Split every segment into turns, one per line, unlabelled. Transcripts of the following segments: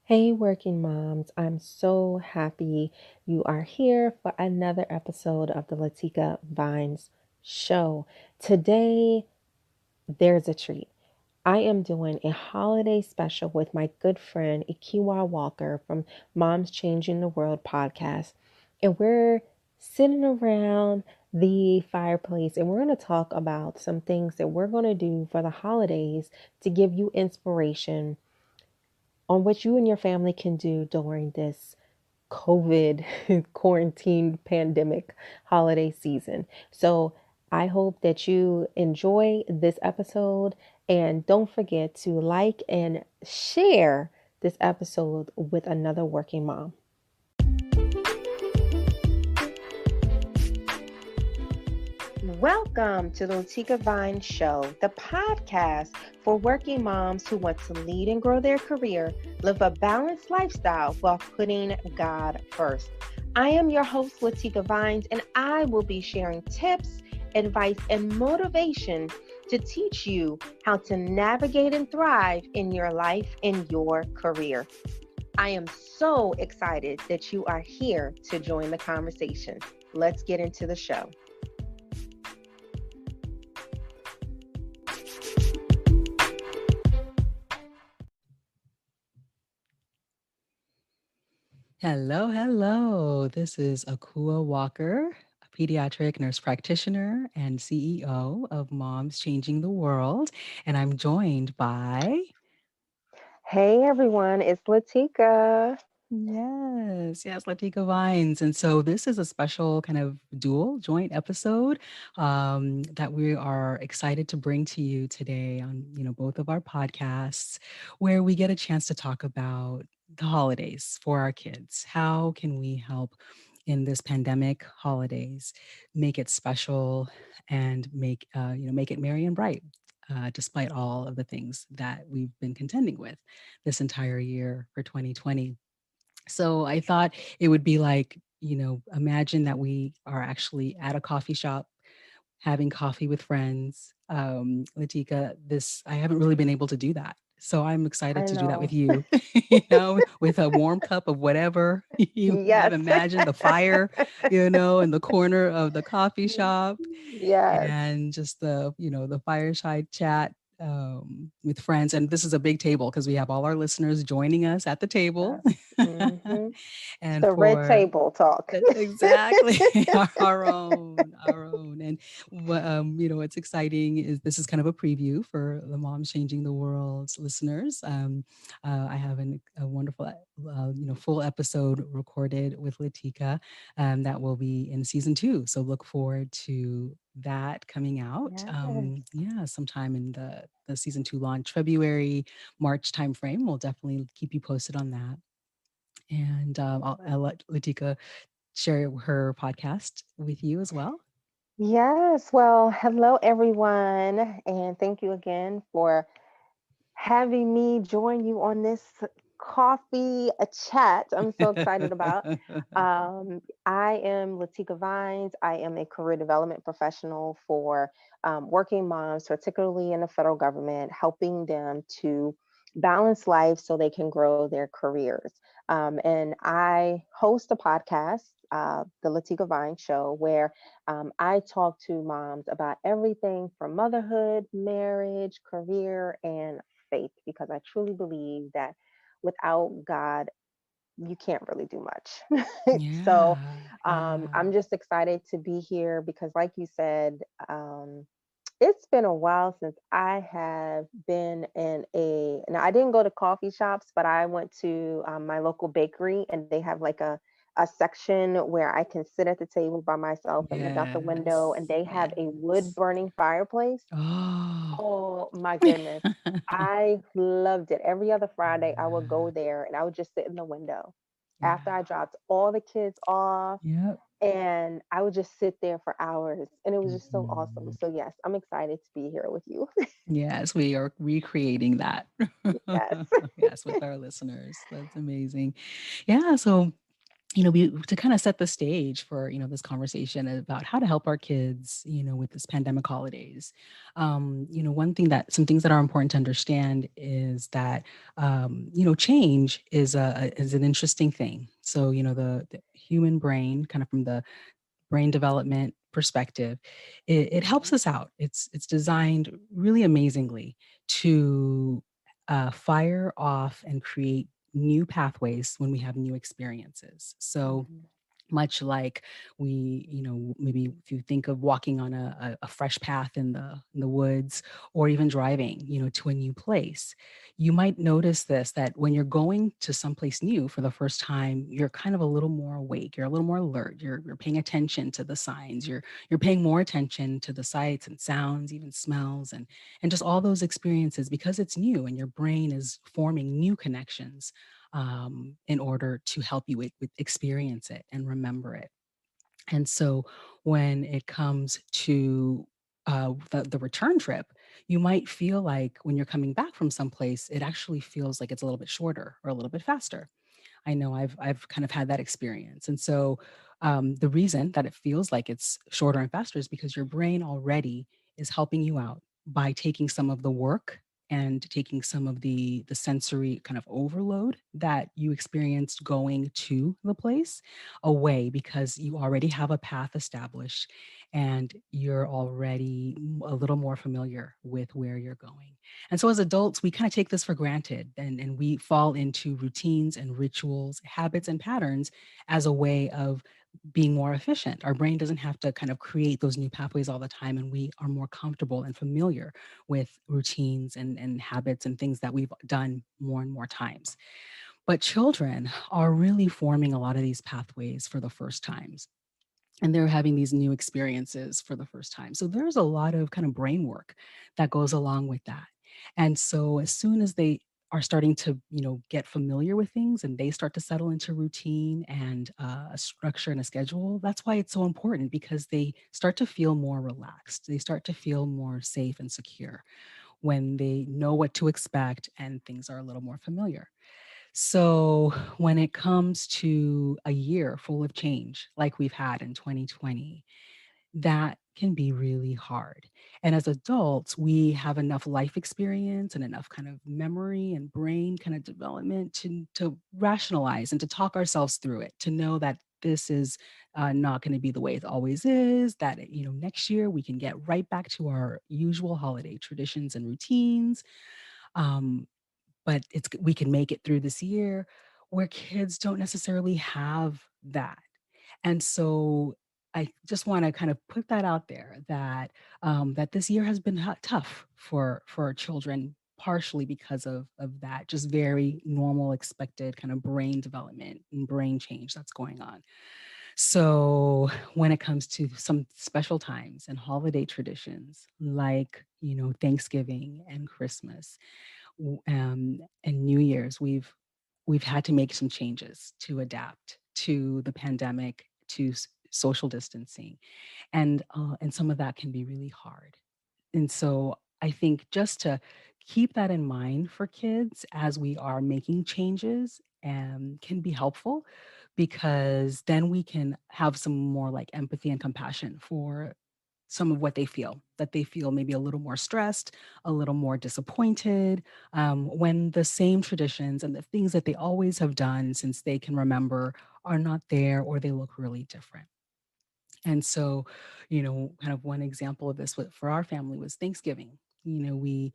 Hey, working moms. I'm so happy you are here for another episode of the Latika Vines Show. Today, there's a treat. I am doing a holiday special with my good friend Ekua Walker from Moms Changing the World podcast. And we're sitting around the fireplace and we're going to talk about some things that we're going to do for the holidays to give you inspiration on what you and your family can do during this COVID quarantine pandemic holiday season. So I hope that you enjoy this episode and don't forget to like and share this episode with another working mom. Welcome to the Latika Vines Show, the podcast for working moms who want to lead and grow their career, live a balanced lifestyle while putting God first. I am your host, Latika Vines, and I will be sharing tips, advice, and motivation to teach you how to navigate and thrive in your life and your career. I am so excited that you are here to join the conversation. Let's get into the show.
Hello, hello. This is Ekua Walker, a pediatric nurse practitioner and CEO of Moms Changing the World. And I'm joined by,
Hey everyone, it's Latika.
yes, Latika Vines. And so this is a special kind of dual joint episode that we are excited to bring to you today on, both of our podcasts, where we get a chance to talk about the holidays for our kids. How can we help in this pandemic holidays make it special and make it merry and bright, despite all of the things that we've been contending with this entire year for 2020. So I thought it would be like, imagine that we are actually at a coffee shop having coffee with friends. Latika, this I haven't really been able to do that. So I'm excited
I
to do that with
know.
you, with a warm cup of whatever you have
Yes.
imagined, the fire, in the corner of the coffee shop,
Yes.
and just the fireside chat with friends. And this is a big table because we have all our listeners joining us at the table.
Yes. Hmm.
And
The red
for
table talk.
that's exactly our own. And what's exciting is this is kind of a preview for the Moms Changing the World's listeners. I have a wonderful, full episode recorded with Latika that will be in season 2. So look forward to that coming out.
Yes.
Yeah, sometime in the season 2 launch, February, March timeframe. We'll definitely keep you posted on that. And I'll let Latika share her podcast with you as well.
Yes. Well, hello everyone, and thank you again for having me join you on this coffee chat. I'm so excited about. I am Latika Vines. I am a career development professional for working moms, particularly in the federal government, helping them to balance life so they can grow their careers. And I host a podcast, the Latika Vines Show, where I talk to moms about everything from motherhood, marriage, career, and faith, because I truly believe that without God, you can't really do much. So
Yeah, yeah.
I'm just excited to be here because, like you said, it's been a while since I have been in a. Now, I didn't go to coffee shops, but I went to my local bakery and they have like a section where I can sit at the table by myself and look out the window,
Yes,
and they have a wood
yes.
burning fireplace.
Oh.
Oh my goodness. I loved it. Every other Friday, I would
Yeah,
go there and I would just sit in the window after
yeah.
I dropped all the kids off,
Yep.
and I would just sit there for hours. And it was just so awesome.
Mhm.
So, yes, I'm excited to be here with you.
Yes, we are recreating that.
Yes.
Yes, with our listeners. That's amazing. Yeah, so we to kind of set the stage for this conversation about how to help our kids with this pandemic holidays. One thing that some things that are important to understand is that change is an interesting thing. So the human brain, kind of from the brain development perspective, it helps us out. It's designed really amazingly to fire off and create new pathways when we have new experiences. So
Mhm.
much like we, maybe if you think of walking on a fresh path in the woods, or even driving, to a new place, you might notice this, that when you're going to someplace new for the first time, you're kind of a little more awake, you're a little more alert, you're paying attention to the signs, you're paying more attention to the sights and sounds, even smells, and just all those experiences, because it's new and your brain is forming new connections in order to help you with experience it and remember it. And so when it comes to the return trip, you might feel like when you're coming back from someplace, it actually feels like it's a little bit shorter or a little bit faster. I know I've kind of had that experience. And so the reason that it feels like it's shorter and faster is because your brain already is helping you out by taking some of the work and taking some of the sensory kind of overload that you experienced going to the place away, because you already have a path established and you're already a little more familiar with where you're going. And so as adults, we kind of take this for granted, and we fall into routines and rituals, habits and patterns as a way of being more efficient. Our brain doesn't have to kind of create those new pathways all the time, and we are more comfortable and familiar with routines and habits and things that we've done more and more times. But children are really forming a lot of these pathways for the first times, and they're having these new experiences for the first time. So there's a lot of kind of brain work that goes along with that. And so as soon as they are starting to, get familiar with things and they start to settle into routine and a structure and a schedule, that's why it's so important, because they start to feel more relaxed. They start to feel more safe and secure when they know what to expect and things are a little more familiar. So, when it comes to a year full of change like we've had in 2020, that can be really hard. And as adults, we have enough life experience and enough kind of memory and brain kind of development to rationalize and to talk ourselves through it, to know that this is not going to be the way it always is, that next year we can get right back to our usual holiday traditions and routines. Um, but we can make it through this year, where kids don't necessarily have that. And so I just want to kind of put that out there, that that this year has been tough for our children, partially because of that just very normal, expected kind of brain development and brain change that's going on. So when it comes to some special times and holiday traditions like Thanksgiving and Christmas, and New Year's, we've had to make some changes to adapt to the pandemic, to social distancing, and some of that can be really hard. And so I think just to keep that in mind for kids as we are making changes can be helpful, because then we can have some more like empathy and compassion for some of what they feel, that they feel maybe a little more stressed, a little more disappointed, when the same traditions and the things that they always have done since they can remember are not there, or they look really different. And so, kind of one example of this for our family was Thanksgiving. We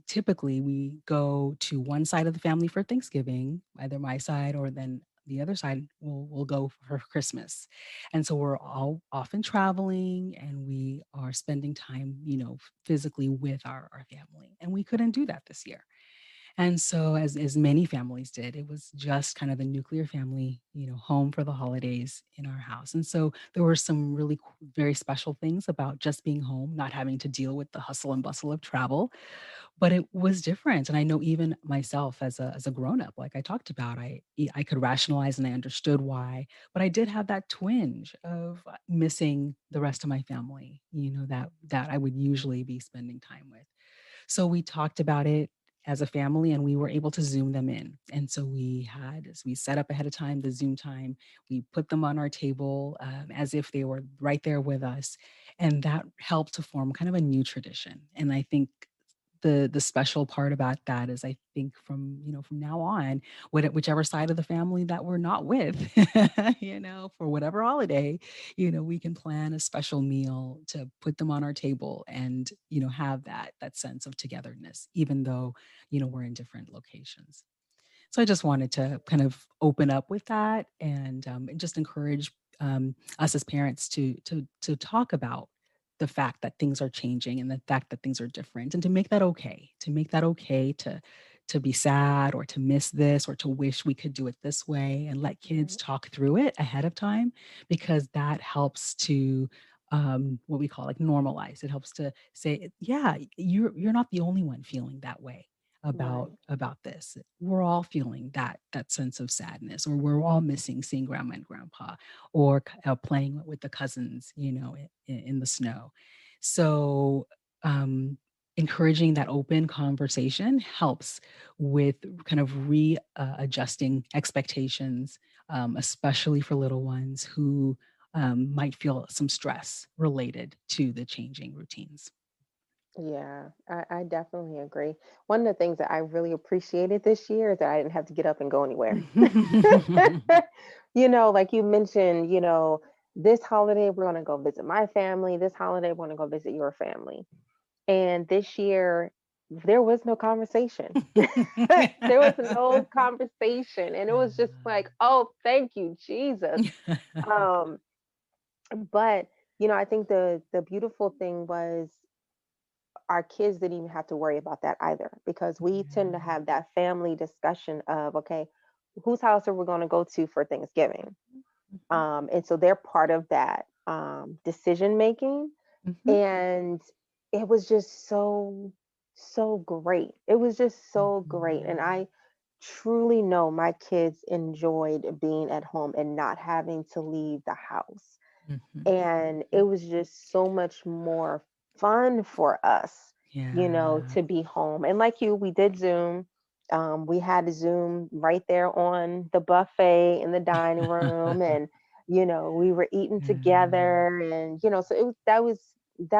typically we go to one side of the family for Thanksgiving, either my side, or then the other side will go for Christmas. And so we're all often traveling, and we are spending time, physically with our family. And we couldn't do that this year. And so, as many families did, it was just kind of the nuclear family, home for the holidays in our house. And so there were some really very special things about just being home, not having to deal with the hustle and bustle of travel, but it was different. And I know even myself as a grown up, like I talked about, I could rationalize and I understood why, but I did have that twinge of missing the rest of my family, that I would usually be spending time with. So we talked about it, as a family, and we were able to Zoom them in. And so we set up ahead of time the Zoom time. We put them on our table as if they were right there with us. And that helped to form kind of a new tradition. And I think the special part about that is I think from now on, whichever side of the family that we're not with, for whatever holiday, we can plan a special meal to put them on our table and have that sense of togetherness, even though we're in different locations. So I just wanted to kind of open up with that and just encourage us as parents to talk about the fact that things are changing and the fact that things are different, and to make that okay to be sad or to miss this or to wish we could do it this way, and let kids
Right.
talk through it ahead of time, because that helps to what we call like normalize. It helps to say, yeah, you're not the only one feeling that way
Right.
about this. We're all feeling that sense of sadness, or we're all missing seeing grandma and grandpa, or playing with the cousins, in the snow. So encouraging that open conversation helps with kind of readjusting expectations, especially for little ones who might feel some stress related to the changing routines.
Yeah, I definitely agree. One of the things that I really appreciated this year is that I didn't have to get up and go anywhere. Like you mentioned, this holiday we're going to go visit my family. This holiday we're going to go visit your family. And this year, there was no conversation. There was no conversation. And it was just like, oh, thank you, Jesus. Um, but I think the beautiful thing was our kids didn't even have to worry about that either, because we tend to have that family discussion of, okay, whose house are we going to go to for Thanksgiving?
Mhm.
And so they're part of that decision making.
Mhm.
And it was just so great. It was just so great. And
Mhm.
I truly know my kids enjoyed being at home and not having to leave the house.
Mhm.
And it
Mhm.
was just so much more fun for us,
Yeah.
to be home. And like you, we did Zoom. We had Zoom right there on the buffet in the dining room, and we were eating
Yeah.
together, and so that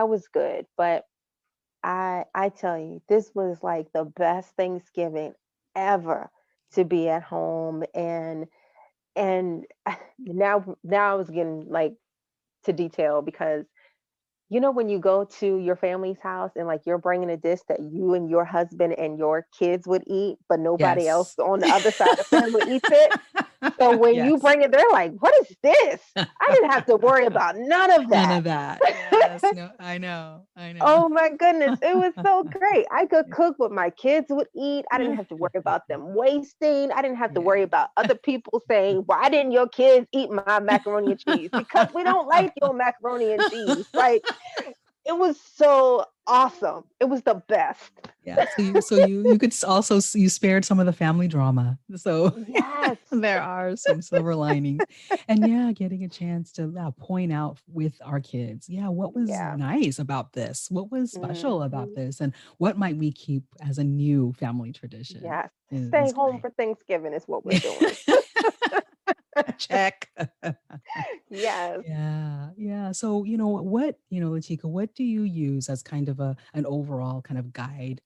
was good. But I tell you, this was like the best Thanksgiving ever, to be at home. And now I was getting like to detail, because when you go to your family's house and like you're bringing a dish that you and your husband and your kids would eat, but nobody else
Yes.
on the other side of the family eats it. So when you
Yes.
bring it, they're like, "What is this? I didn't have to worry about none of
None
that."
of that. Yes. No, I know. I know.
Oh my goodness, it was so great. I could cook what my kids would eat. I didn't have to worry about them wasting. I didn't have to worry
Yeah.
about other people saying, "Why didn't your kids eat my macaroni and cheese?" Because we don't like your macaroni and cheese. Like, it was so awesome. It was the best.
Yeah, so you could also you spared some of the family drama. So
Yes.
there are some silver linings. And yeah, getting a chance to point out with our kids, yeah, what was
Yeah.
nice about this? What was special about
Mhm.
this? And what might we keep as a new family tradition
Yes. Stay
is
home
great.
for Thanksgiving is what we're doing.
Check.
Yes.
Yeah, yeah. So, Latika, what do you use as kind of an overall kind of guide,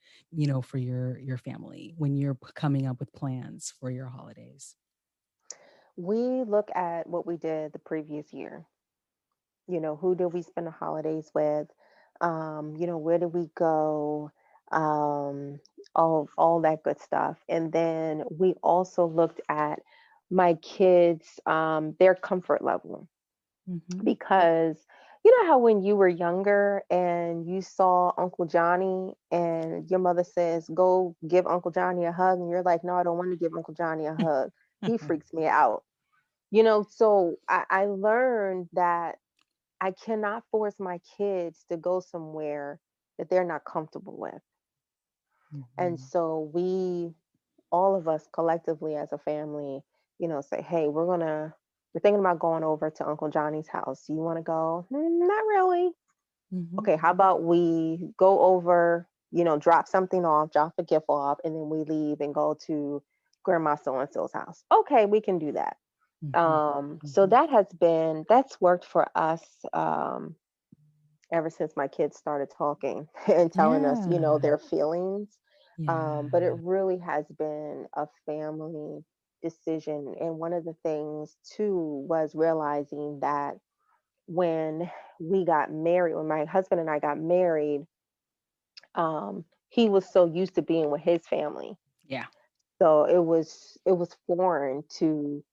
for your family when you're coming up with plans for your holidays?
We look at what we did the previous year. Who did we spend the holidays with? Where did we go? Um, all that good stuff. And then we also looked at my kids, their comfort level,
Mhm.
because how when you were younger and you saw Uncle Johnny and your mother says, "Go give Uncle Johnny a hug," and you're like, "No, I don't want to give Uncle Johnny a hug. He freaks me out." So I learned that I cannot force my kids to go somewhere that they're not comfortable with. And
Mhm.
so all of us collectively as a family, say, "Hey, we're thinking about going over to Uncle Johnny's house. Do you want to go?" "Mm, not really."
Mhm.
"Okay, how about we go over? drop something off, drop a gift off, and then we leave and go to grandma so and so's house. Okay, we can do that.
Mhm.
So
Mhm.
that's worked for us ever since my kids started talking and telling us,
Yeah.
their feelings. But it
Yeah.
really has been a family decision. And one of the things too was realizing that when we got married, when my husband and I got married, he was so used to being with his family.
Yeah.
So it was foreign to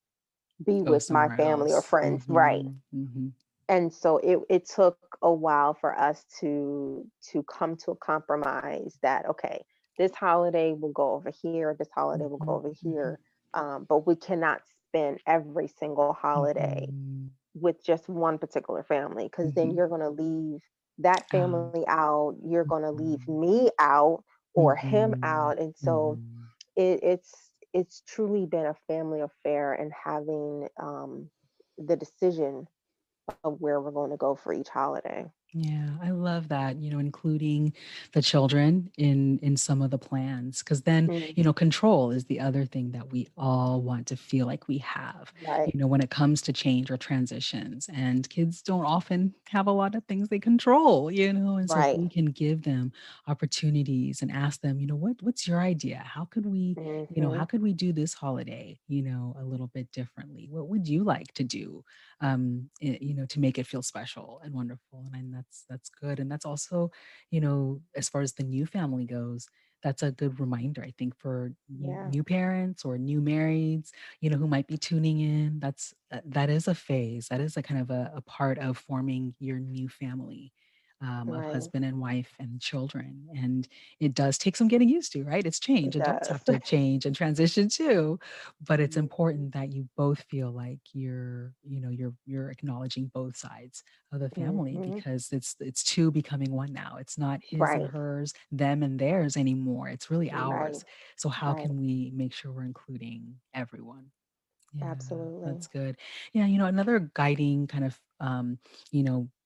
be
Go
with my
somewhere
family or
else.
friends, right?
Mhm. Mhm.
And so it took a while for us to come to a compromise that okay, this holiday will go over here, this holiday will go
Mhm.
over
Mhm.
here, but we cannot spend every single holiday
Mhm.
with just one particular family because then
Mhm.
you're going to leave that family
Um,
out, you're going to leave
mhm.
me out or him
Mhm.
out. And so
Mhm.
it's truly been a family affair and having the decision of where we're going to go for each holiday.
Yeah, I love that, including the children in some of the plans, because then,
Mm,
control is the other thing that we all want to feel like we have,
right,
when it comes to change or transitions. And kids don't often have a lot of things they control, and so if
right.
we can give them opportunities and ask them, what's your idea?
Hmm.
How could we do this holiday, a little bit differently? What would you like to do? To make it feel special and wonderful. And that's good. And that's also, as far as the new family goes, that's a good reminder, I think, for
Yeah,
new parents or new marrieds, who might be tuning in. That is a phase. That is a kind of a part of forming your new family. Of
right.
husband and wife and children. And it does take some getting used to, right? It's change.
It
Adults
does.
have to change and transition too, but it's
Hmm.
important that you both feel like you're acknowledging both sides of the family,
Hmm.
because it's two becoming one now. It's not his and
Right,
hers, them and theirs anymore. It's really
right,
ours. So how
right.
can we make sure we're including everyone? Yeah,
Absolutely.
that's good. Yeah, another guiding kind of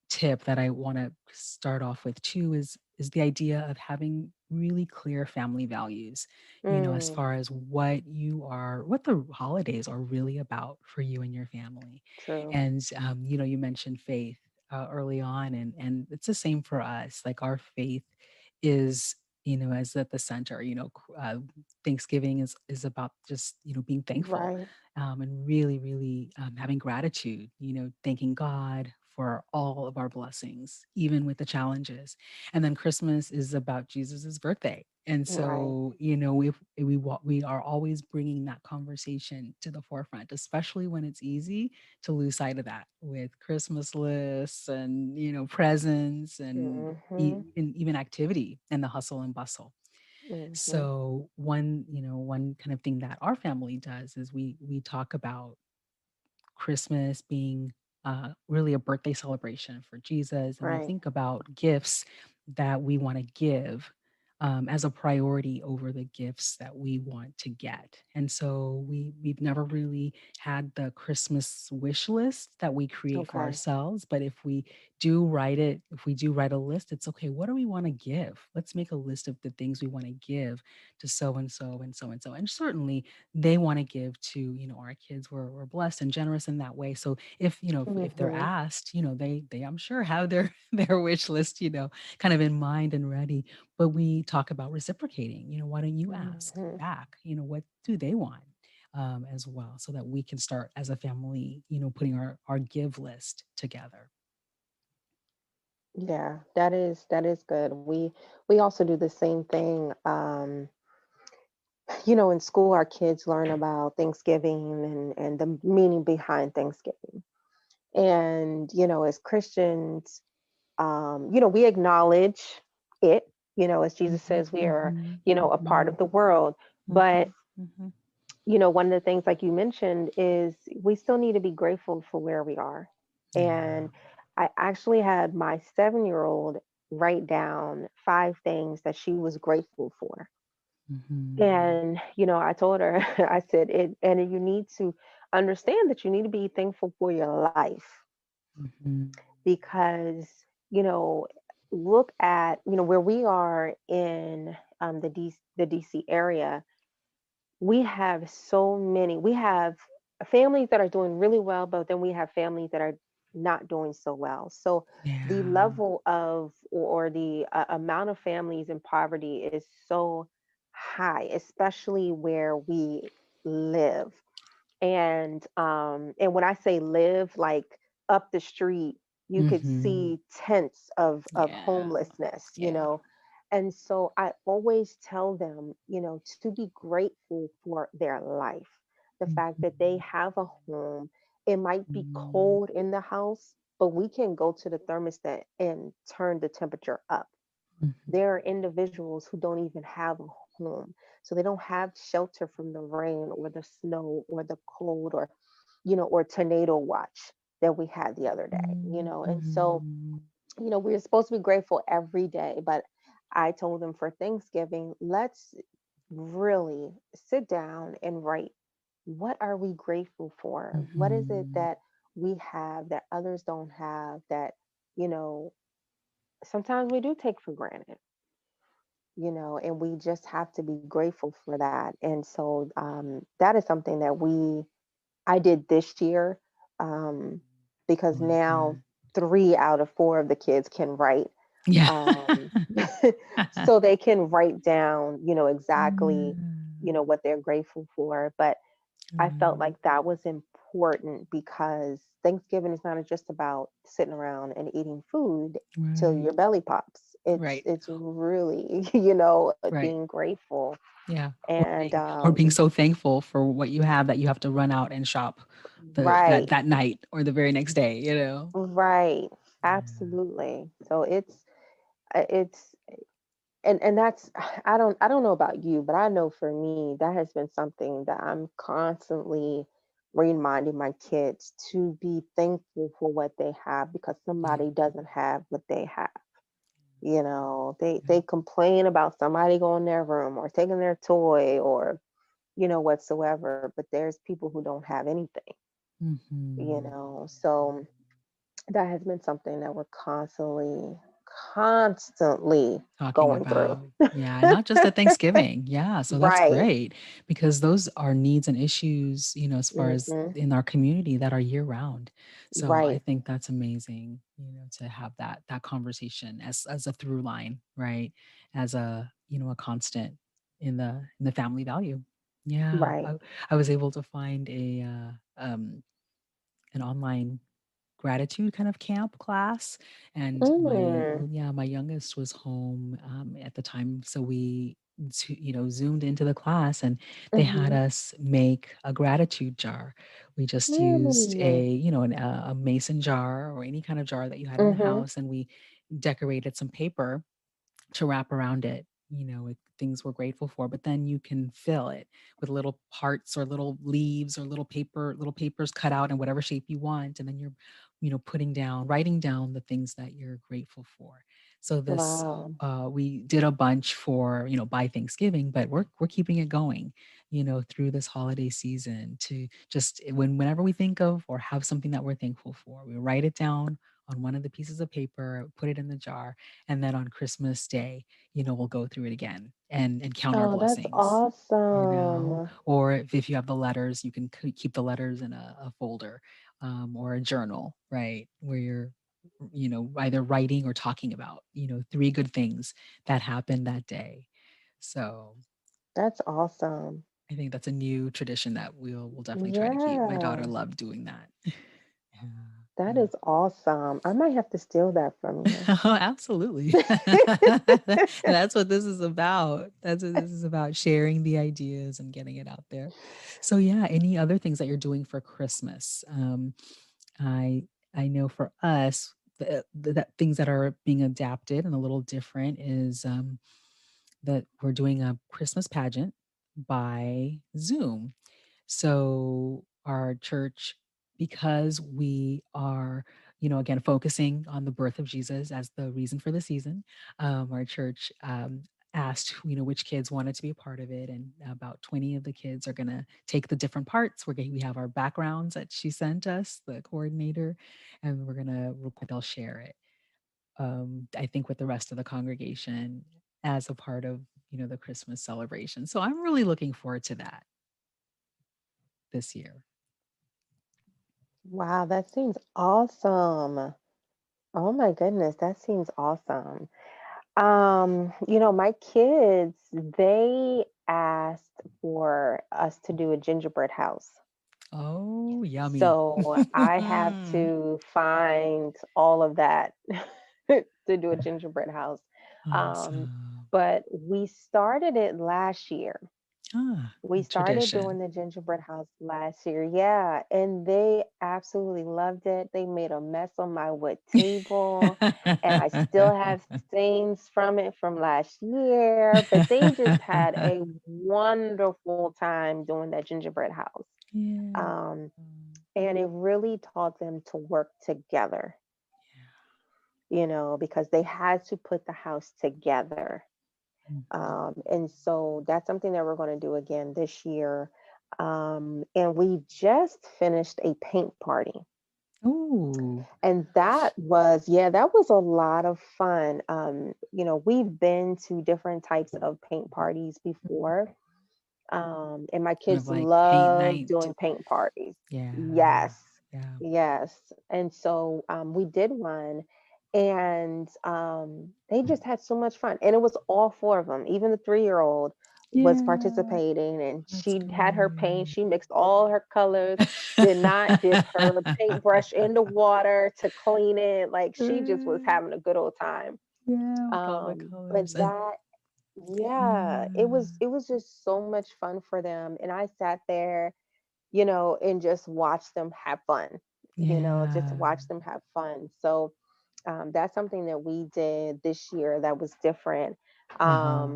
tip that I want to start off with too is the idea of having really clear family values, as
Mm,
far as what the holidays are really about for you and your family.
true.
And you mentioned faith early on, and it's the same for us. Like our faith is as at the center. Thanksgiving is about just being thankful,
Right.
and really, really having gratitude, thanking God for all of our blessings, even with the challenges. And then Christmas is about Jesus's birthday. And
Right.
so, we are always bringing that conversation to the forefront, especially when it's easy to lose sight of that with Christmas lists and, presents and
Hmm.
even activity and the hustle and bustle.
Hmm.
So one kind of thing that our family does is we talk about Christmas being really a birthday celebration for Jesus, and we
Right.
think about gifts that we want to give as a priority over the gifts that we want to get. And so we've never really had the Christmas wish list that we create for
Okay.
ourselves, but if we do write a list, it's okay. What do we want to give? Let's make a list of the things we want to give to so and so and so and so. And certainly they want to give to our kids. We're blessed and generous in that way. So if they're
Hmm.
asked, they I'm sure have their their wish list kind of in mind and ready. But we talk about reciprocating. Why don't you ask
Hmm.
back? What do they want? As well, so that we can start as a family, putting our give list together.
Yeah, that is good. We also do the same thing. In school, our kids learn about Thanksgiving and the meaning behind Thanksgiving. And as Christians, we acknowledge it. As Jesus
Mhm,
says, we are,
mhm,
a part of
mhm,
the world. But
mhm, mhm.
one of the things, like you mentioned, is we still need to be grateful for where we are.
Yeah.
And I actually had my 7-year-old write down 5 things that she was grateful for.
Mhm,
And, I told her, I said, and you need to understand that you need to be thankful for your life
mhm,
because, you know, look at, where we are in the DC area, we have families that are doing really well, but then we have families that are not doing so well. So the
Yeah.
level of or the amount of families in poverty is so high, especially where we live. And when I say live, like up the street, you could
Mhm.
see tents of
Yeah.
homelessness,
Yeah.
and so I always tell them, to be grateful for their life, the fact that they
Mhm.
have a home. It might be
Mm.
cold in the house, but we can go to the thermostat and turn the temperature up.
Mhm.
There are individuals who don't even have a home. So they don't have shelter from the rain or the snow or the cold or tornado watch that we had the other day. And so,
Mhm.
we're supposed to be grateful every day, but I told them for Thanksgiving, let's really sit down and write, what are we grateful for? What is it
Mhm.
that we have that others don't have that, you know, sometimes we do take for granted, and we just have to be grateful for that. And so that is something that I did this year, um,
I
because
like
now
that.
3 out of 4 of the kids can write.
Yeah.
um, so they can write down, exactly,
Yeah.
what they're grateful for. But I felt
Right.
like that was important because Thanksgiving is not just about sitting around and eating food till
Right.
your belly pops. It's
Right.
it's really,
Right.
being grateful.
Yeah.
And
Or being so thankful for what you have that you have to run out and shop
right,
that night or the very next day, you know?
right,
Yeah.
absolutely. So it's and that's I don't know about you, but I know for me that has been something that I'm constantly reminding my kids to be thankful for what they have because
Yeah.
somebody doesn't have what they have.
Yeah.
They complain about somebody going in their room or taking their toy or whatsoever, but there's people who don't have anything.
Mhm.
So that has been something that we're constantly
Talking
going through.
about. Yeah, and not just at Thanksgiving. Yeah, so that's
Right.
great because those are needs and issues, as far as
Hmm.
in our community that are year round. So I
Right.
think that's amazing, to have that conversation as a through line, right? As a constant in the family value. Yeah,
Right.
I was able to find an online gratitude kind of camp class, and
Mm.
my youngest was home at the time, so we zoomed into the class, and they had
Mhm.
us make a gratitude jar. We just used
Mm.
a mason jar or any kind of jar that you had in the
Mhm.
house, and we decorated some paper to wrap around it, with things we're grateful for. But then you can fill it with little parts or little leaves or little papers cut out in whatever shape you want. And then you're, writing down the things that you're grateful for. So this,
Wow.
we did a bunch for, by Thanksgiving, but we're keeping it going, through this holiday season to just whenever we think of or have something that we're thankful for, we write it down on one of the pieces of paper, put it in the jar, and then on Christmas Day, we'll go through it again and count our
Oh, that's
blessings.
awesome.
Or if you have the letters, you can keep the letters in a folder, or a journal, right? Where you're, either writing or talking about, three good things that happened that day. So
That's awesome.
I think that's a new tradition that we'll definitely try to keep. My daughter
Yeah.
loved doing that. Yeah,
That
yeah.
is awesome. I might have to steal that from you.
Oh, absolutely. That's what this is about. That's what this is about, sharing the ideas and getting it out there. So yeah, any other things that you're doing for Christmas? I I know for us, that things that are being adapted and a little different is that we're doing a Christmas pageant by Zoom. So our church, because we are, again, focusing on the birth of Jesus as the reason for the season, our church asked, which kids wanted to be a part of it. And about 20 of the kids are going to take the different parts. We have our backgrounds that she sent us, the coordinator, and we're going to, they'll share it. I think with the rest of the congregation as a part of, the Christmas celebration. So I'm really looking forward to that this year.
Wow, that seems awesome. Oh my goodness, that seems awesome. My kids, they asked for us to do a gingerbread house.
Oh, yummy.
So I have to find all of that to do a gingerbread house. Um,
Awesome.
but we started it last year.
Ah,
We started doing
tradition.
the gingerbread house last year. Yeah, and they absolutely loved it. They made a mess on my wood table, and I still have stains from it from last year, but they just had a wonderful time doing that gingerbread house.
Yeah.
Um, and it really taught them to work together, because they had to put the house together.
Mhm.
And so that's something that we're going to do again this year. And we just finished a paint party.
Ooh.
And yeah, that was a lot of fun. We've been to different types of paint parties before. And my
Kind of
kids
like paint
love
night.
doing paint parties.
Yeah.
Yes,
Yeah.
yes. And so we did one, and they just had so much fun. And it was all four of them. Even the 3-year-old was
Yeah.
participating, and
That's
she had her paint.
great.
She mixed all her colors, did not dip her paintbrush in the water to clean it. Like she just was
Uh,
having a good old time.
yeah, with all the
But
colors. And
that yeah, it
yeah.
was it was just so much fun for them. And I sat there, and just watched them have fun, just
Yeah.
watch them have fun. So that's something that we did this year that was different.
Uh-huh.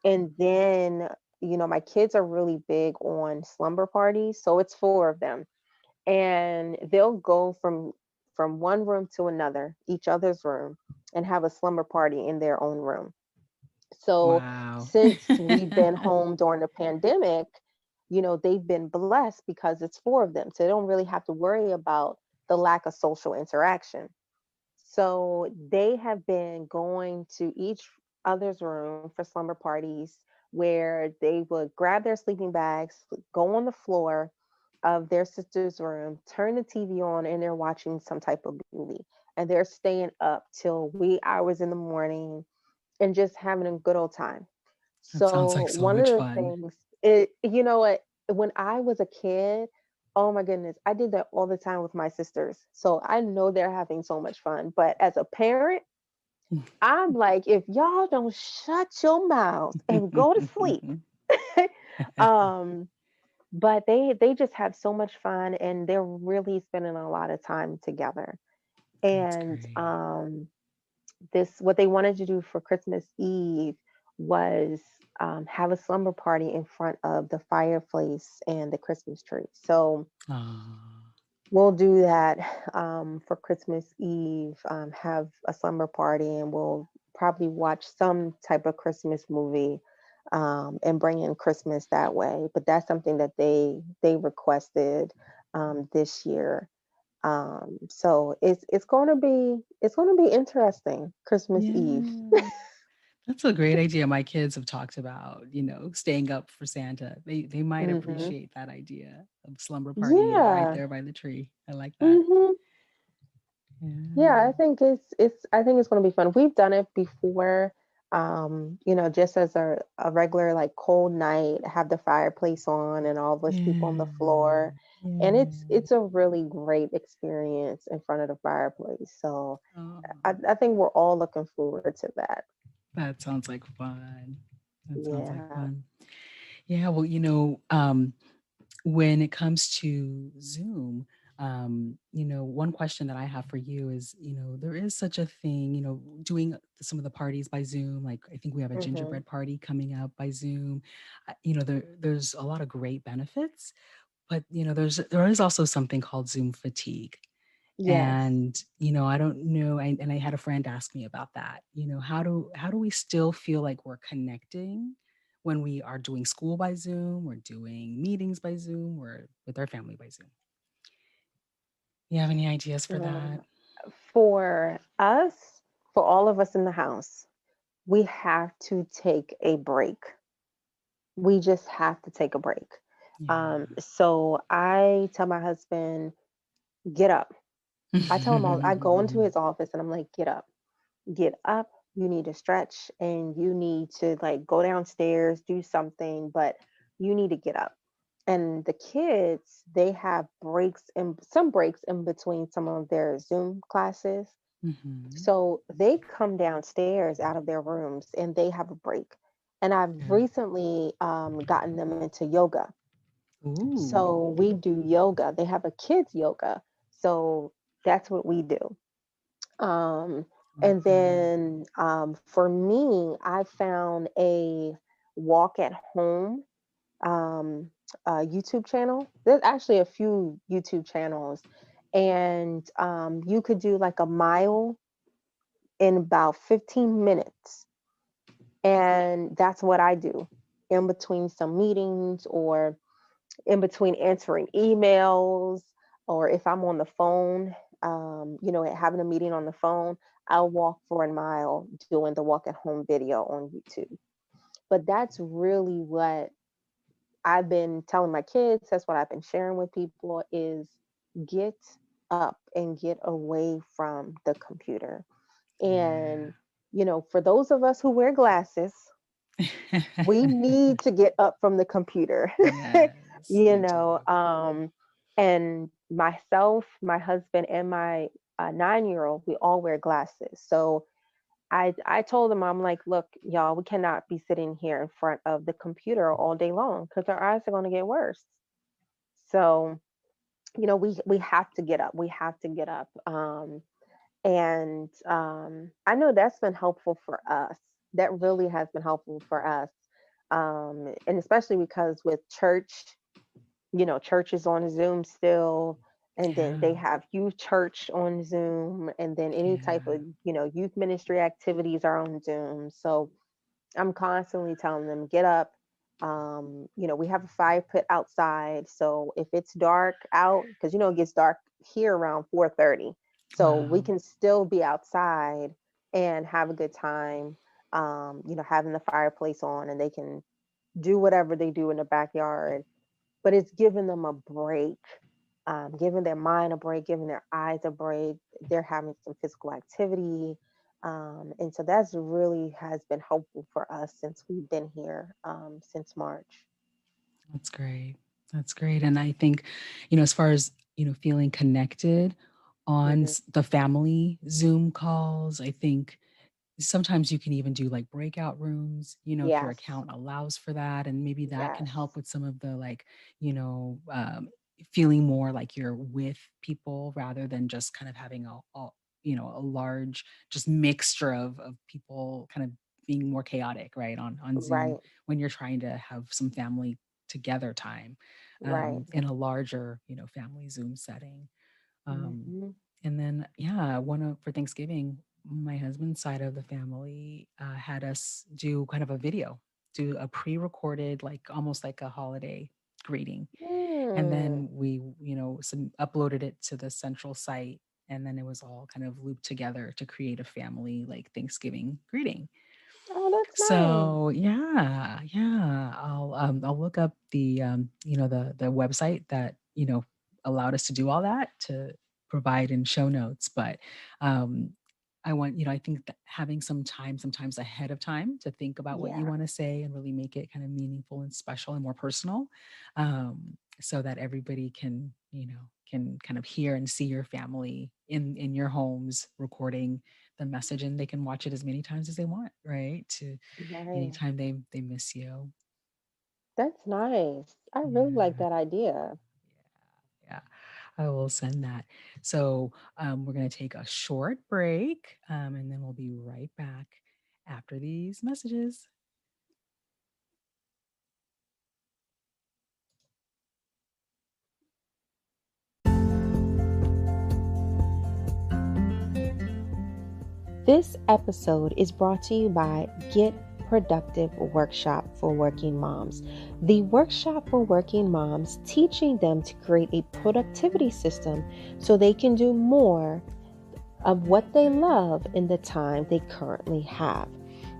And then, my kids are really big on slumber parties. So it's four of them. And they'll go from one room to another, each other's room, and have a slumber party in their own room. So
Wow.
since we've been home during the pandemic, they've been blessed because it's four of them. So they don't really have to worry about the lack of social interaction. So they have been going to each other's room for slumber parties where they would grab their sleeping bags, go on the floor of their sister's room, turn the TV on, and they're watching some type of movie. And they're staying up till wee hours in the morning and just having a good old time.
That sounds like
So
so
one of
much
the
fun.
things it you know what, when I was a kid, oh my goodness, I did that all the time with my sisters. So I know they're having so much fun. But as a parent, I'm like, if y'all don't shut your mouths and go to sleep. um, but they just have so much fun, and they're really spending a lot of time together.
That's
And
great.
this what they wanted to do for Christmas Eve was have a slumber party in front of the fireplace and the Christmas tree. So
Ah,
we'll do that for Christmas Eve. Have a slumber party, and we'll probably watch some type of Christmas movie and bring in Christmas that way. But that's something that they requested this year. So it's going to be interesting Christmas Eve.
yeah. That's a great idea. My kids have talked about, staying up for Santa. They might
Hmm.
appreciate that idea of slumber party and right
Yeah.
there by the tree. I like that.
Hmm. Yeah, I
Yeah.
think it's going to be fun. We've done it before. Just as a regular like cold night, have the fireplace on and all of us people on the
Yeah.
floor. And it's
Yeah.
it's a really great experience in front of the fireplace. So
Oh,
I think we're all looking forward to that.
that sounds like fun. That sounds like
Yeah.
fun. Yeah, well, when it comes to Zoom, one question that I have for you is, there is such a thing, doing some of the parties by Zoom. Like I think we have a
Hmm.
gingerbread party coming up by Zoom. There's a lot of great benefits, but there is also something called Zoom fatigue.
Yes.
And I don't know. And I had a friend ask me about that. How do we still feel like we're connecting when we are doing school by Zoom, or doing meetings by Zoom, or with our family by Zoom? You have any ideas for
Um,
that?
for us, for all of us in the house, we have to take a break. We just have to take a break.
Yeah.
So I tell my husband, get up. I tell him all, I go into his office and I'm like, get up. You need to stretch and you need to like go downstairs, do something, but you need to get up. And the kids, they have breaks and some breaks in between some of their Zoom classes.
Mhm.
So they come downstairs out of their rooms and they have a break. And I've
Yeah.
recently gotten them into yoga.
Ooh.
So we do yoga. They have a kids yoga. So that's what we do. Um, and
Okay.
then for me, I found a walk at home um, YouTube channel. There's actually a few YouTube channels, and you could do like a mile in about 15 minutes. And that's what I do in between some meetings or in between answering emails or if I'm on the phone, having a meeting on the phone, I'll walk for a mile doing the walk at home video on YouTube. But that's really what I've been telling my kids. That's what I've been sharing with people is get up and get away from the computer. And,
Yeah.
for those of us who wear glasses, we need to get up from the computer.
Yes,
you
me
know
too.
um and myself, my husband, and my 9-year-old, we all wear glasses. So I told them, I'm like, look, y'all, we cannot be sitting here in front of the computer all day long because our eyes are going to get worse. So we have to get up. We have to get up. And I know that's been helpful for us. That really has been helpful for us. And especially because with church, church is on Zoom still, and then they
Yeah.
have youth church on Zoom, and then any type
Yeah.
of, youth ministry activities are on Zoom. So I'm constantly telling them, get up. We have a fire pit outside. So if it's dark out, because it gets dark here around 4:30. So we
Wow.
can still be outside and have a good time, having the fireplace on and they can do whatever they do in the backyard, but it's giving them a break, giving their mind a break, giving their eyes a break. They're having some physical activity. And so that's really has been helpful for us since we've been here since March.
That's great. That's great. And I think, as far as, feeling connected on
Hmm.
the family Zoom calls, I think sometimes you can even do like breakout rooms, if your
Yes,
account allows for that. And maybe that can
yes,
help with some of the like, feeling more like you're with people rather than just kind of having a large just mixture of people kind of being more chaotic, right? On Zoom
right,
when you're trying to have some family together time
right.
in a larger, family Zoom setting. Um,
Hmm.
and then, yeah, for Thanksgiving, my husband's side of the family had us do kind of a video, do a pre-recorded, like almost like a holiday greeting, and
Mm.
then we, uploaded it to the central site, and then it was all kind of looped together to create a family like Thanksgiving greeting.
Oh, that's nice.
So yeah, yeah, I'll look up the the website that allowed us to do all that to provide in show notes. But um, I think that having some time, sometimes ahead of time, to think about what you
Yeah,
want to say and really make it kind of meaningful and special and more personal, so that everybody can kind of hear and see your family in your homes recording the message, and they can watch it as many times as they want, right? To
right.
anytime they miss you.
That's nice. I really like
Yeah.
that idea.
Yeah. I will send that. So we're going to take a short break, and then we'll be right back after these messages.
This episode is brought to you by Get Productive Workshop for Working Moms. The workshop for working moms teaching them to create a productivity system so they can do more of what they love in the time they currently have.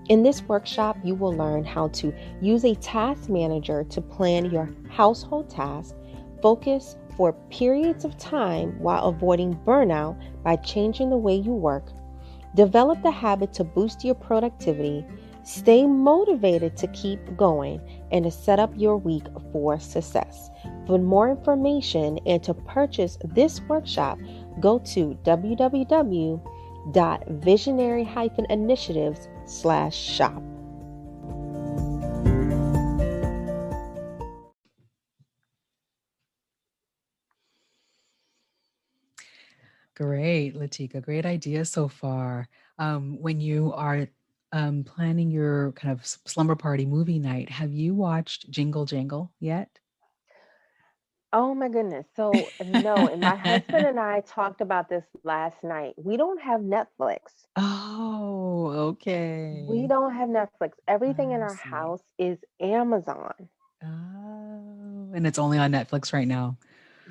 In this workshop, you will learn how to use a task manager to plan your household tasks, focus for periods of time while avoiding burnout by changing the way you work, develop the habit to boost your productivity, stay motivated to keep going, and to set up your week for success. For more information and to purchase this workshop, go to www.visionary-initiatives/shop.
Great, Latika. Great idea so far. When you are planning your kind of slumber party movie night, have you watched Jingle Jangle yet?
Oh my goodness. So, no, and my husband and I talked about this last night. We don't have Netflix.
Oh,
We
okay.
don't have Netflix. Everything in
I
our
see.
house is Amazon.
Oh, and it's only on Netflix right now.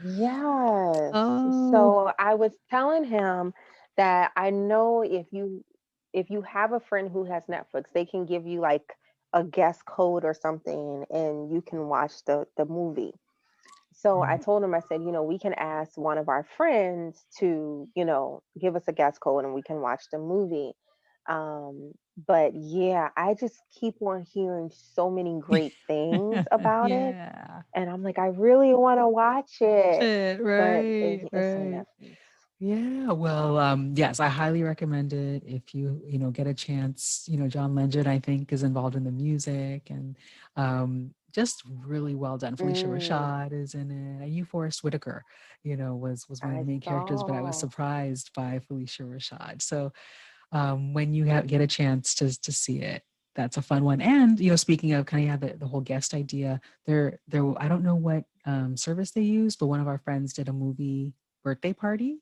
Yes.
Oh,
So I was telling him that I know if you have a friend who has Netflix, they can give you like a guest code or something and you can watch the movie. So I
right.
told him, I said, we can ask one of our friends to, give us a guest code and we can watch the movie. But yeah, I just keep on hearing so many great things about it.
Yeah.
And I'm like, I really want to watch it,
Shit,
but
right,
it's on
right.
Netflix.
Yeah, well, yes, I highly recommend it if you, get a chance. John Legend, I think, is involved in the music and just really well done. Felicia
Mm,
Rashad is in it. And you, Forrest Whitaker, was one of
I
the main characters, but I was
saw.
surprised by Felicia Rashad. So when you get a chance to see it, that's a fun one. And speaking of kind of the whole guest idea, there I don't know what service they used, but one of our friends did a movie birthday party,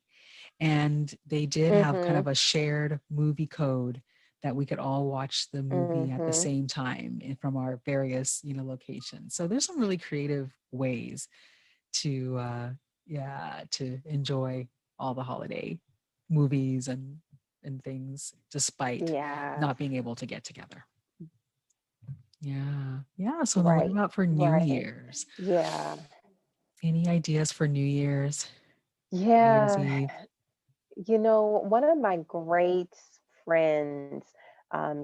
and they did have kind
Mm-hmm.
of a shared movie code that we could all watch the movie at the
Mm-hmm.
same time from our various locations. So there's some really creative ways to yeah, to enjoy all the holiday movies and things despite
Yes.
not being able to get together. Yeah. Yeah. So then what
Right.
about for New
Right.
Year's?
Yeah.
Any ideas for New Year's? New Year's
Yeah.
Eve?
One of my great friends,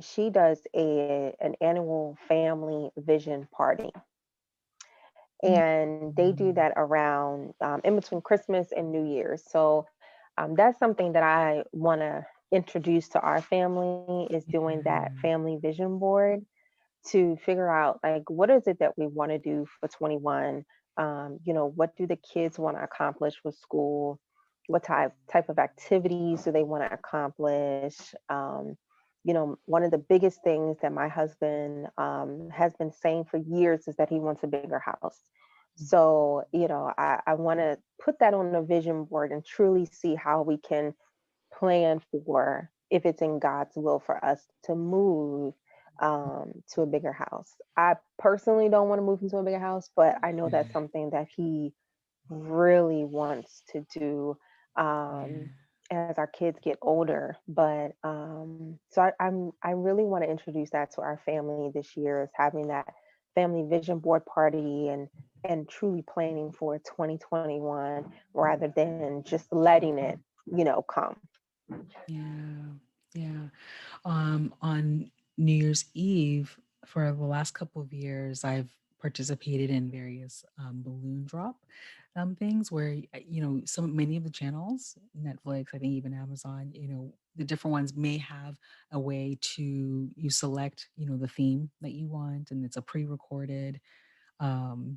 she does an annual family vision party. And they do
Mm.
that around in between Christmas and New Year's. So that's something that I want to introduce to our family is doing that
Yeah.
family vision board to figure out like what is it that we want to do for 21. What do the kids want to accomplish with school? What type of activities do they want to accomplish? One of the biggest things that my husband has been saying for years is that he wants a bigger house. So I want to put that on a vision board and truly see how we can plan for if it's in God's will for us to move to a bigger house. I personally don't want to move into a bigger house, but I know that's something that he really wants to do um,
Yeah.
as our kids get older. But so I really want to introduce that to our family this year is having that family vision board party and truly planning for 2021 rather than just letting it come.
Yeah. Yeah. On New Year's Eve, for the last couple of years, I've participated in various balloon drop things where many of the channels, Netflix, I think even Amazon, the different ones may have a way to you select the theme that you want, and it's a pre-recorded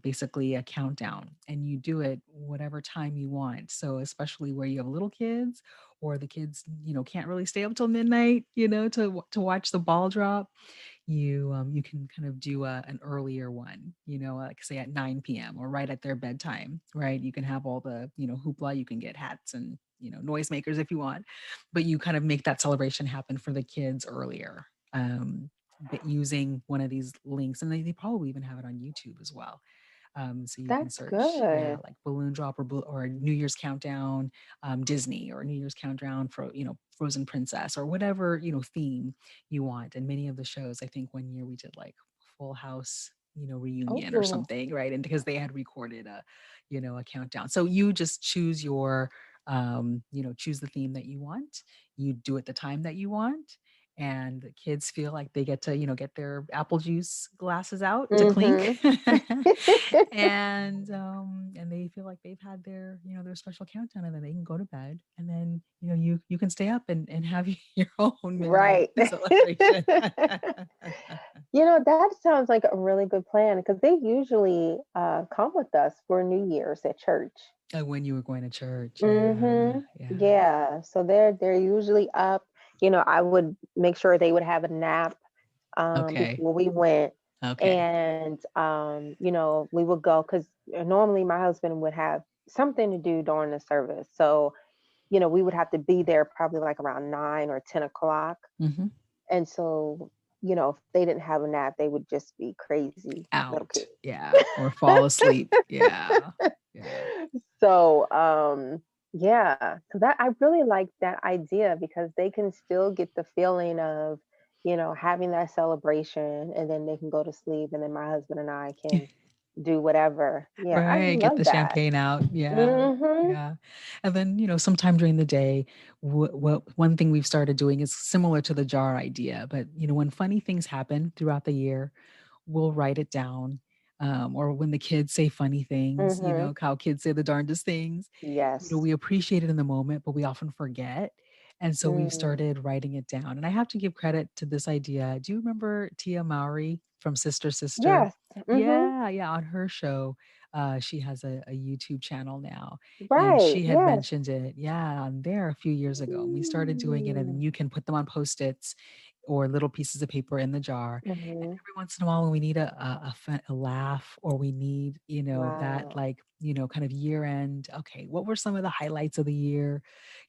basically a countdown, and you do it whatever time you want. So especially where you have little kids or the kids can't really stay up till midnight to watch the ball drop, you can kind of do an earlier one, like say at 9 p.m. or right at their bedtime, right? You can have all the hoopla, you can get hats and noisemakers if you want, but you kind of make that celebration happen for the kids earlier, but using one of these links, and they probably even have it on YouTube as well. So you can
That's
search, yeah,
good.
like balloon drop or New Year's countdown, Disney, or New Year's countdown for, Frozen Princess, or whatever, theme you want. And many of the shows, I think one year we did like Full House, reunion or
Oh.
something, right? And because they had recorded a countdown. So you just choose choose the theme that you want. You do it the time that you want, and the kids feel like they get to, get their apple juice glasses out to clink.
Mm-hmm.
And they feel like they've had their special countdown, and then they can go to bed, and then you can stay up and have your own midnight
Right.
celebration.
That sounds like a really good plan because they usually come with us for New Year's at church.
When you were going to church, yeah,
Mm-hmm.
yeah.
Yeah. So they're usually up. I would make sure they would have a nap
Okay,
before we went.
okay.
And we would go because normally my husband would have something to do during the service. So, we would have to be there probably like around 9 or 10 o'clock.
Hmm.
And so, if they didn't have a nap, they would just be crazy little
Out,
kids.
yeah, or fall asleep, yeah, yeah.
So, yeah, so that I really like that idea because they can still get the feeling of, having that celebration and then they can go to sleep and then my husband and I can do whatever. Yeah, I
Right, get
love
the
that.
champagne out. Yeah,
Mhm.
yeah. And then, sometime during the day, what one thing we've started doing is similar to the jar idea, but when funny things happen throughout the year, we'll write it down. Or when the kids say funny things,
Mhm.
how kids say the darndest things,
Yes.
we appreciate it in the moment, but we often forget. And so we've
Mm.
started writing it down. And I have to give credit to this idea. Do you remember Tia Mowry from Sister Sister?
Yes. Mhm.
Yeah, yeah. On her show, she has a YouTube channel now, and
Right.
she had
Yes.
mentioned it, yeah, on there a few years ago. And we started doing it, and then
Mm.
you can put them on post-its or little pieces of paper in the jar. And
Mhm.
every once in a while, when we need a laugh, or we need, that,
Wow.
like, kind of year end. Okay, what were some of the highlights of the year?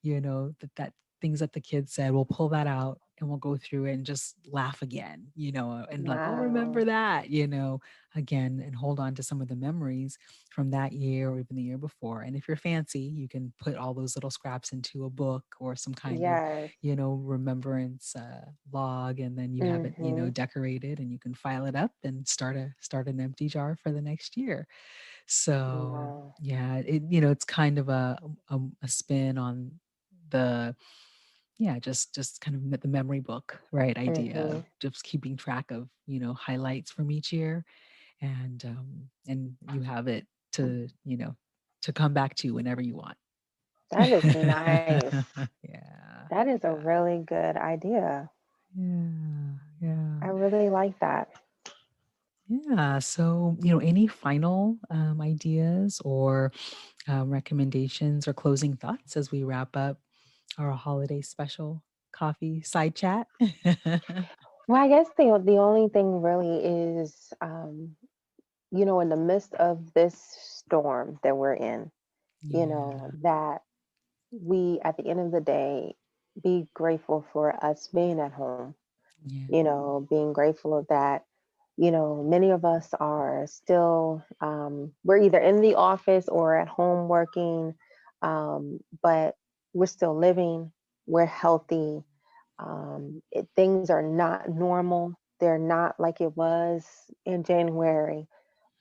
That things that the kids said. We'll pull that out and we'll go through it and just laugh again, and like, oh, remember
Wow.
that, again, and hold on to some of the memories from that year or even the year before. And if you're fancy, you can put all those little scraps into a book or some kind of,
Yes.
remembrance log, and then you have it,
Mhm.
decorated, and you can file it up and start an empty jar for the next year. So
Wow.
yeah, it's kind of a spin on the, yeah, just kind of the memory book, right, idea of
Mhm.
just keeping track of, highlights from each year, and you have it to, to come back to whenever you want.
That is nice.
Yeah,
That is a
yeah,
really good idea.
yeah, yeah,
I really like that.
yeah. So, any final ideas or recommendations or closing thoughts as we wrap up our holiday special coffee side chat?
Well, I guess the only thing really is, in the midst of this storm that we're in,
Yeah,
that we, at the end of the day, be grateful for us being at home,
yeah,
being grateful of that. Many of us are still, we're either in the office or at home working, but we're still living, we're healthy. Things are not normal. They're not like it was in January,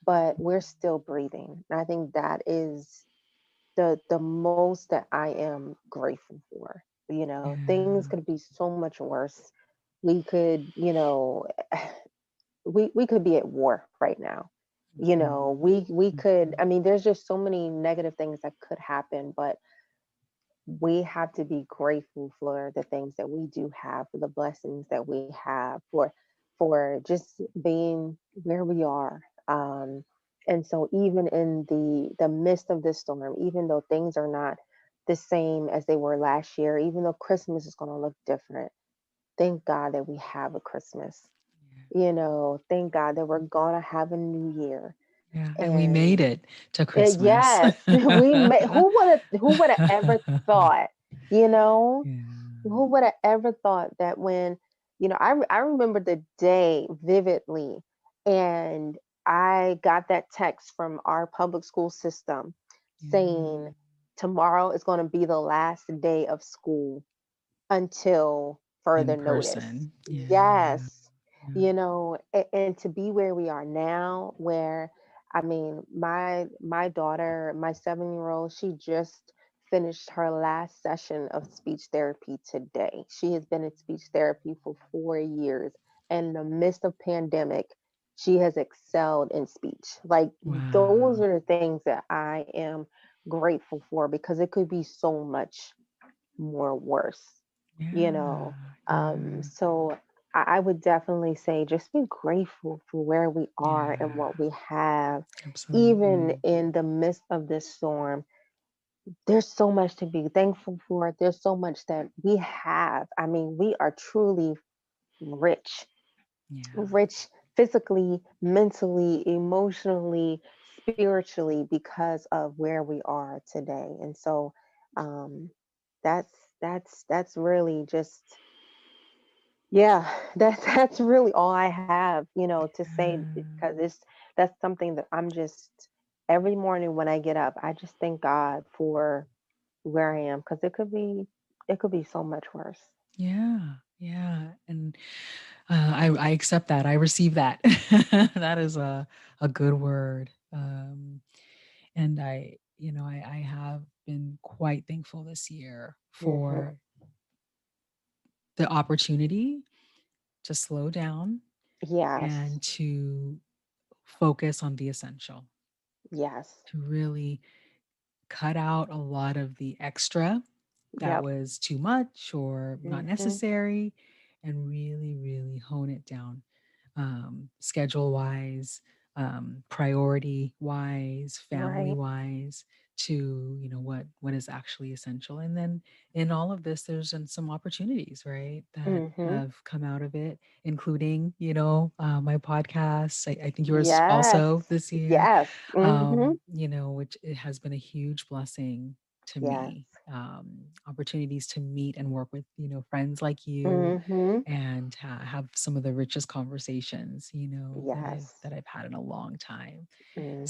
but we're still breathing. And I think that is the most that I am grateful for. Things
yeah.
could be so much worse. We could, we could be at war right now.
Mhm,
We could,
mhm.
I mean, there's just so many negative things that could happen, but we have to be grateful for the things that we do have, for the blessings that we have, for just being where we are. And so even in the midst of this storm, even though things are not the same as they were last year, even though Christmas is going to look different, thank God that we have a Christmas.
Yeah,
Thank God that we're going to have a new year.
yeah, and we made
And
it to Christmas.
yes, who would have ever thought, you know?
Yeah.
Who would have ever thought that when, I remember the day vividly, and I got that text from our public school system saying
Yeah.
tomorrow is going to be the last day of school until
In
further notice.
person. Yeah.
Yes.
Yeah.
You know, and to be where we are now, where I mean, my daughter, my 7-year-old, she just finished her last session of speech therapy today. She has been in speech therapy for 4 years. In the midst of pandemic, she has excelled in speech. Like those
Wow.
are the things that I am grateful for because it could be so much more worse, you
Yeah.
know.
Yeah.
So I would definitely say just be grateful for where we are and
Yeah.
what we have, even
Absolutely.
in the midst of this storm. There's so much to be thankful for. There's so much that we have. I mean, we are truly rich,
Yeah.
rich physically, mentally, emotionally, spiritually because of where we are today. And so um that's that's really just yeah, that's really all I have, to say
Yeah.
because that's something that I'm just every morning when I get up, I just thank God for where I am because it could be so much worse.
Yeah. Yeah. And I accept that. I receive that. That is a good word. And I have been quite thankful this year
Hmm.
for the opportunity to slow down
Yes.
and to focus on the essential,
Yes.
to really cut out a lot of the extra that
Yep.
was too much or not
Hmm.
necessary, and really, really hone it down, schedule wise, priority wise, family
Right.
wise, to what is actually essential. And then in all of this, there's been some opportunities, right, that
Hmm.
have come out of it, including my podcast. I think yours
Yes.
also this year,
Yes. Hmm.
which it has been a huge blessing to
Yes.
me. Opportunities to meet and work with, friends like you,
Hmm.
and have some of the richest conversations, that I've
Yes.
that I've had in a long time.
Hmm.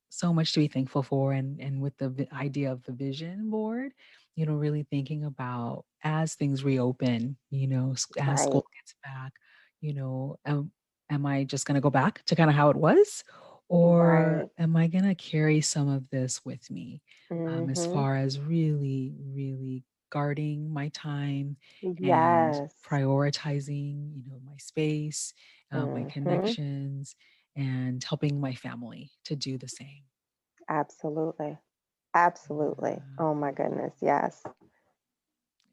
So much to be thankful for, and with the idea of the vision board, really thinking about as things reopen, as
Right.
school gets back, you know, am I just going to go back to kind of how it was, or
Right.
am I going to carry some of this with me, as
Hmm.
far as really, really guarding my time and
Yes.
prioritizing, my space, my
Hmm.
connections, and helping my family to do the same.
Absolutely. Absolutely.
Yeah,
Oh my goodness. Yes.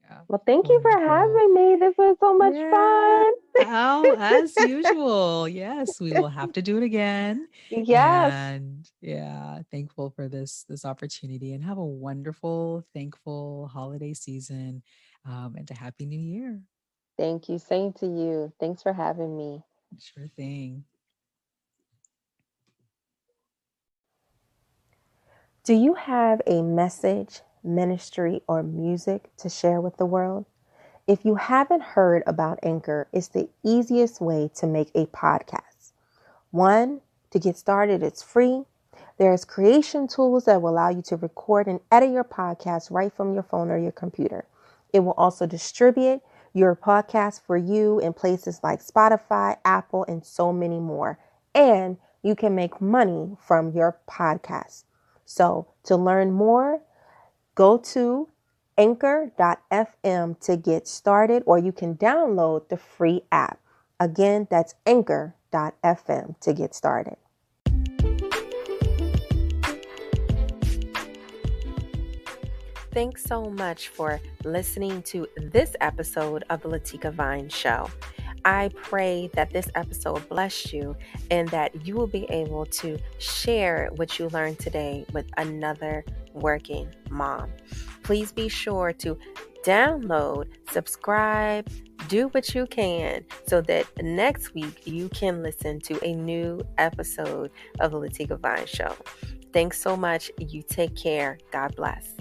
yeah.
Well, thank you for
Wonderful.
having me. This was so much
Yeah.
fun.
Oh, as usual. Yes, we will have to do it again.
Yes.
And yeah, thankful for this opportunity, and have a wonderful, thankful holiday season, and a happy new year.
Thank you. Same to you. Thanks for having me.
Sure thing.
Do you have a message, ministry, or music to share with the world? If you haven't heard about Anchor, it's the easiest way to make a podcast. One, to get started, it's free. There's creation tools that will allow you to record and edit your podcast right from your phone or your computer. It will also distribute your podcast for you in places like Spotify, Apple, and so many more. And you can make money from your podcast. So to learn more, go to anchor.fm to get started, or you can download the free app. Again, that's anchor.fm to get started. Thanks so much for listening to this episode of the Latika Vines Show. I pray that this episode blessed you and that you will be able to share what you learned today with another working mom. Please be sure to download, subscribe, do what you can so that next week you can listen to a new episode of the Latika Vines Show. Thanks so much. You take care. God bless.